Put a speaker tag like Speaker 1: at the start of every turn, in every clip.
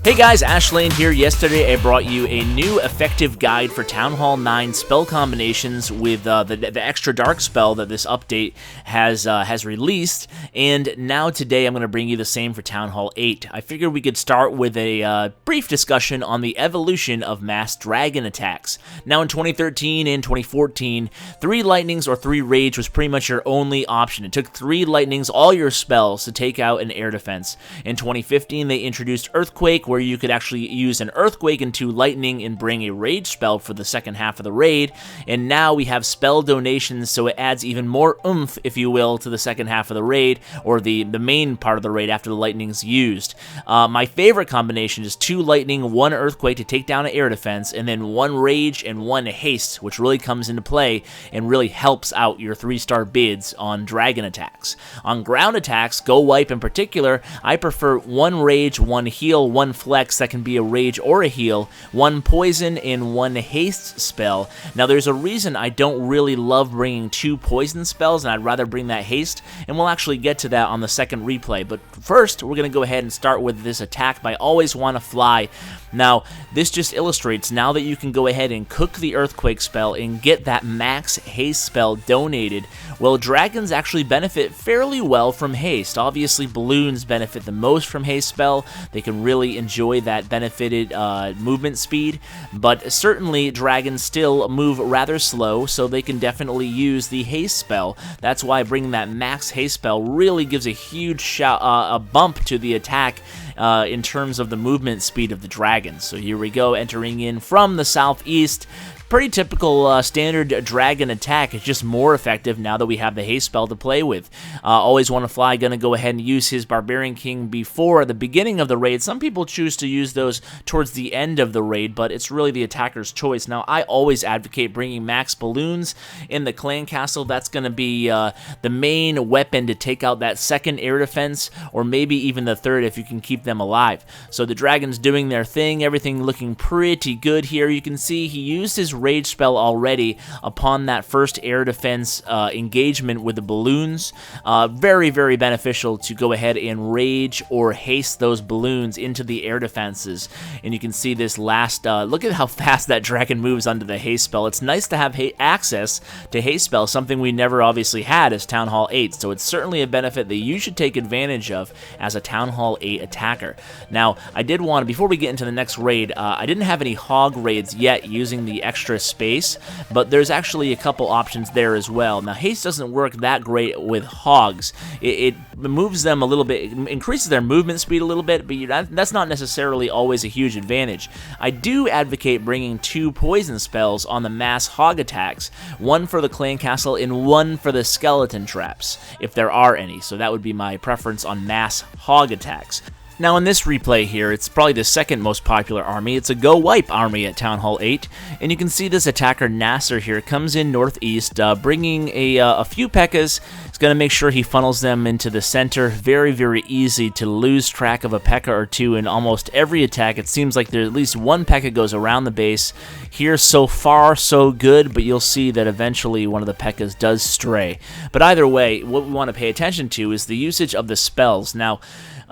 Speaker 1: Hey guys, Ashlane here. Yesterday I brought you a new effective guide for Town Hall 9 spell combinations with the extra dark spell that this update has released, and now today I'm going to bring you the same for Town Hall 8. I figured we could start with a brief discussion on the evolution of mass dragon attacks. Now in 2013 and 2014, 3 lightnings or 3 rage was pretty much your only option. It took 3 lightnings, all your spells, to take out an air defense. In 2015 they introduced Earthquake, where you could actually use an Earthquake and 2 Lightning and bring a Rage spell for the second half of the raid, and now we have spell donations, so it adds even more oomph, if you will, to the second half of the raid, or the main part of the raid after the Lightning's used. My favorite combination is 2 Lightning, 1 Earthquake to take down an air defense, and then 1 Rage and 1 Haste, which really comes into play and really helps out your 3-star bids on dragon attacks. On ground attacks, Gowipe in particular, I prefer 1 Rage, 1 Heal, 1 Flex, that can be a Rage or a Heal, 1 Poison, and 1 Haste spell. Now there's a reason I don't really love bringing 2 Poison spells, and I'd rather bring that Haste, and we'll actually get to that on the second replay. But first, we're going to go ahead and start with this attack by Always Wanna Fly. Now, this just illustrates now that you can go ahead and cook the Earthquake spell and get that max Haste spell donated. Well, dragons actually benefit fairly well from Haste. Obviously, balloons benefit the most from Haste spell. They can really enjoy that benefited movement speed, but certainly dragons still move rather slow, so they can definitely use the Haste spell. That's why bringing that max Haste spell really gives a huge a bump to the attack in terms of the movement speed of the dragons. So here we go, entering in from the southeast. Pretty typical standard dragon attack. It's just more effective now that we have the Haste spell to play with. Always Wanna Fly gonna go ahead and use his Barbarian King before the beginning of the raid. Some people choose to use those towards the end of the raid, but it's really the attacker's choice. Now, I always advocate bringing max balloons in the clan castle. That's gonna be the main weapon to take out that second air defense, or maybe even the third if you can keep them alive. So the dragons doing their thing, everything looking pretty good here. You can see he used his Rage spell already upon that first air defense engagement with the balloons. Very, very beneficial to go ahead and Rage or Haste those balloons into the air defenses. And you can see this last, look at how fast that dragon moves under the Haste spell. It's nice to have access to Haste spell, something we never obviously had as Town Hall 8, so it's certainly a benefit that you should take advantage of as a Town Hall 8 attacker. Now, I did want to, before we get into the next raid, I didn't have any hog raids yet using the extra space, but there's actually a couple options there as well. Now, Haste doesn't work that great with hogs. It moves them a little bit, increases their movement speed a little bit, but that's not necessarily always a huge advantage. I do advocate bringing 2 poison spells on the mass hog attacks, 1 for the clan castle and 1 for the skeleton traps, if there are any. So that would be my preference on mass hog attacks. Now in this replay here, it's probably the second most popular army. It's a Gowipe army at Town Hall 8, and you can see this attacker Nasser here comes in northeast, bringing a few P.E.K.K.A.s. He's going to make sure he funnels them into the center. Very, very easy to lose track of a P.E.K.K.A. or 2 in almost every attack. It seems like there's at least 1 P.E.K.K.A. goes around the base. Here, so far, so good, but you'll see that eventually one of the P.E.K.K.A.s does stray. But either way, what we want to pay attention to is the usage of the spells. Now,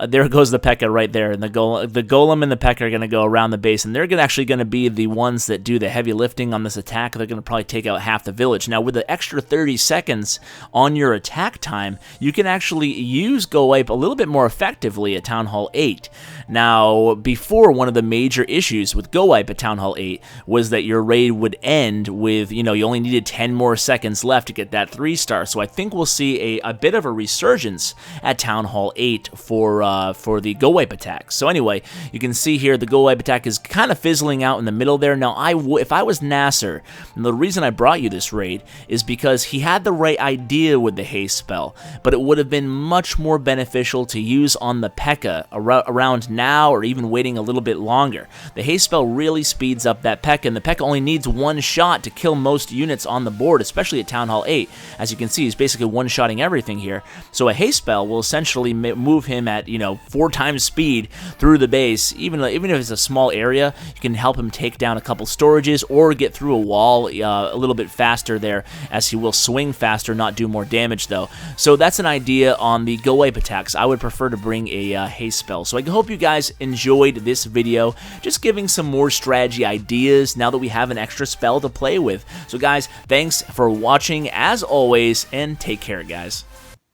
Speaker 1: there goes the P.E.K.K.A. right there, and the Golem and the P.E.K.K.A. are going to go around the base, and they're actually going to be the ones that do the heavy lifting on this attack. They're going to probably take out half the village. Now, with the extra 30 seconds on your attack time, you can actually use Gowipe a little bit more effectively at Town Hall 8. Now, before, one of the major issues with Gowipe at Town Hall 8 was that your raid would end with, you only needed 10 more seconds left to get that 3-star. So I think we'll see a bit of a resurgence at Town Hall 8 for the Gowipe attack. So anyway, you can see here the Gowipe attack is kind of fizzling out in the middle there. Now, if I was Nasser, and the reason I brought you this raid is because he had the right idea with the haste spell, but it would have been much more beneficial to use on the P.E.K.K.A. around now, or even waiting a little bit longer. The haste spell really speeds up that P.E.K.K.A., and the P.E.K.K.A. only needs 1 shot to kill most units on the board, especially at Town Hall 8. As you can see, he's basically one-shotting everything here. So a haste spell will essentially move him at, 4 times times speed through the base. Even if it's a small area, you can help him take down a couple storages or get through a wall a little bit faster there, as he will swing faster, not do more damage though. So that's an idea on the Gowipe attacks. I would prefer to bring a haste spell. So I hope you guys enjoyed this video, just giving some more strategy ideas now that we have an extra spell to play with. So guys, thanks for watching as always, and take care guys.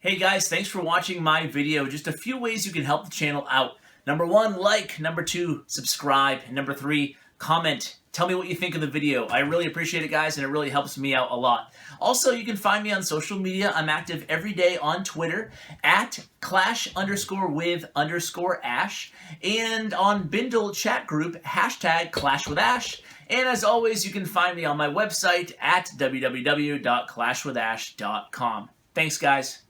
Speaker 1: Hey guys, thanks for watching my video. Just a few ways you can help the channel out. Number 1, like. Number 2, subscribe. And number 3, comment. Tell me what you think of the video. I really appreciate it, guys, and it really helps me out a lot. Also, you can find me on social media. I'm active every day on Twitter at @clash_with_ash, and on Bindle chat group #ClashWithAsh. And as always, you can find me on my website at www.clashwithash.com. Thanks, guys.